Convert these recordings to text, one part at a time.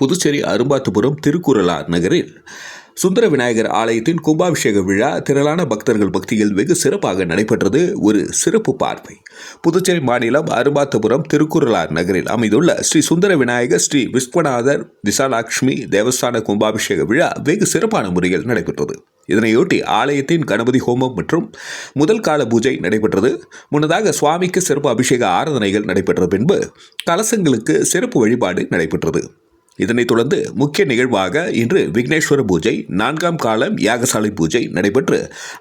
புதுச்சேரி அரும்பாத்துபுரம் திருக்குறளார் நகரில் சுந்தர விநாயகர் ஆலயத்தின் கும்பாபிஷேக விழா திரளான பக்தர்கள் பக்தியில் வெகு சிறப்பாக நடைபெற்றது. ஒரு சிறப்பு பார்வை. புதுச்சேரி மாநிலம் அரும்பாத்துபுரம் திருக்குறளார் நகரில் அமைந்துள்ள ஸ்ரீ சுந்தர விநாயகர் ஸ்ரீ விஸ்வநாதர் விசாலாட்சுமி தேவஸ்தான கும்பாபிஷேக விழா வெகு சிறப்பான முறையில் நடைபெற்றது. இதனையொட்டி ஆலயத்தின் கணபதி ஹோமம் மற்றும் முதல் கால பூஜை நடைபெற்றது. முன்னதாக சுவாமிக்கு சிறப்பு அபிஷேக ஆராதனைகள் நடைபெற்ற பின்பு கலசங்களுக்கு சிறப்பு வழிபாடு நடைபெற்றது. இதனைத் தொடர்ந்து முக்கிய நிகழ்வாக இன்று விக்னேஸ்வர பூஜை, 4ஆம் காலம் யாகசாலை பூஜை நடைபெற்று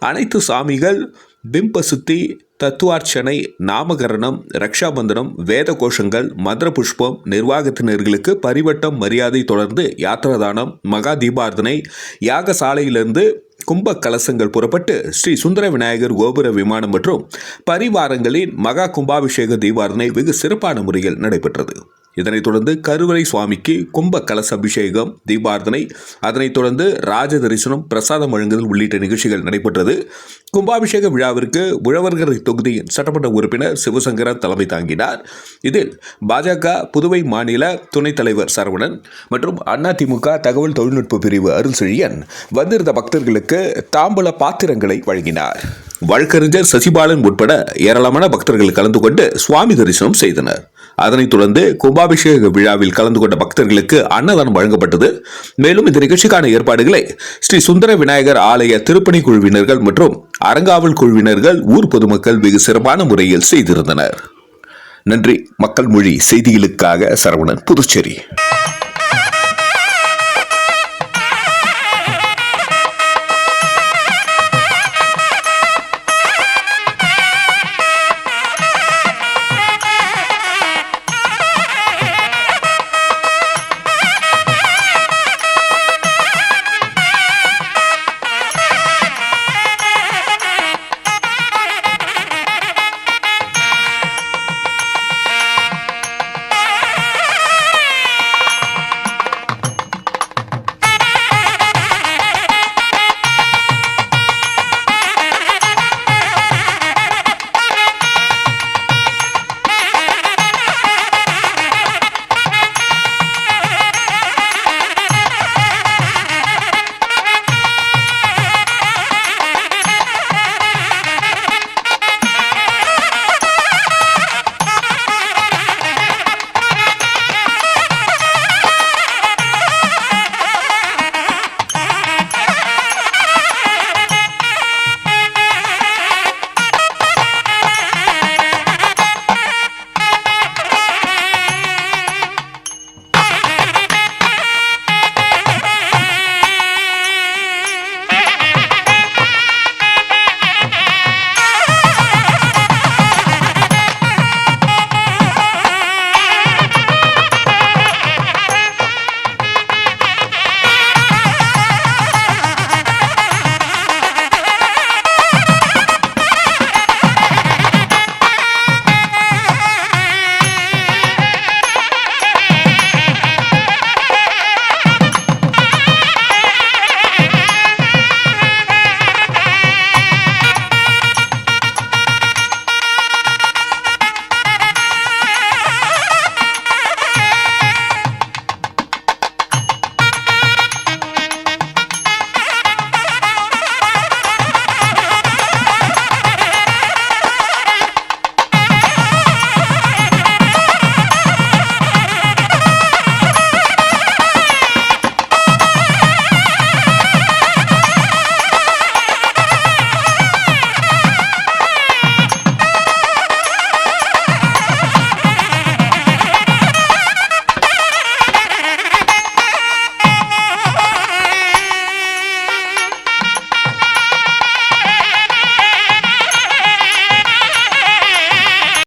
அனைத்து சாமிகள் பிம்பசுத்தி, தத்துவார்ச்சனை, நாமகரணம், ரக்ஷாபந்தனம், வேத கோஷங்கள், மந்திர புஷ்பம், நிர்வாகத்தினர்களுக்கு பரிவட்டம் மரியாதை, தொடர்ந்து யாத்திராதானம், மகா தீபார்த்தனை, யாகசாலையிலிருந்து கும்ப கலசங்கள் புறப்பட்டு ஸ்ரீ சுந்தர விநாயகர் கோபுர விமானம் மற்றும் பரிவாரங்களின் மகா கும்பாபிஷேக தீபார்த்தனை வெகு சிறப்பான முறையில் நடைபெற்றது. இதனைத் தொடர்ந்து கருவறை சுவாமிக்கு கும்ப கலச அபிஷேகம், தீபார்த்தனை, அதனைத் தொடர்ந்து ராஜ தரிசனம், பிரசாதம் வழங்குதல் உள்ளிட்ட நிகழ்ச்சிகள் நடைபெற்றது. கும்பாபிஷேக விழாவிற்கு உழவர்கரை தொகுதியின் சட்டமன்ற உறுப்பினர் சிவசங்கரன் தலைமை தாங்கினார். இதில் பாஜக புதுவை மாநில துணைத் தலைவர் சரவணன் மற்றும் அதிமுக தகவல் தொழில்நுட்ப பிரிவு அருள்செழியன் வந்திருந்த பக்தர்களுக்கு தாம்பூல பாத்திரங்களை வழங்கினார். வழக்கறிஞர் சசிபாலன் உட்பட ஏராளமான பக்தர்கள் கலந்து கொண்டு சுவாமி தரிசனம் செய்தனர். அதனைத் தொடர்ந்து கும்பாபிஷேக விழாவில் கலந்து கொண்ட பக்தர்களுக்கு அன்னதானம் வழங்கப்பட்டது. மேலும் இந்த நிகழ்ச்சிக்கான ஏற்பாடுகளை ஸ்ரீ சுந்தர விநாயகர் ஆலய திருப்பணி குழுவினர்கள் மற்றும் அறங்காவல் குழுவினர்கள், ஊர் பொதுமக்கள் வெகு சிறப்பான முறையில் செய்திருந்தனர். நன்றி. மக்கள் மொழி செய்திகளுக்காக சரவணன், புதுச்சேரி.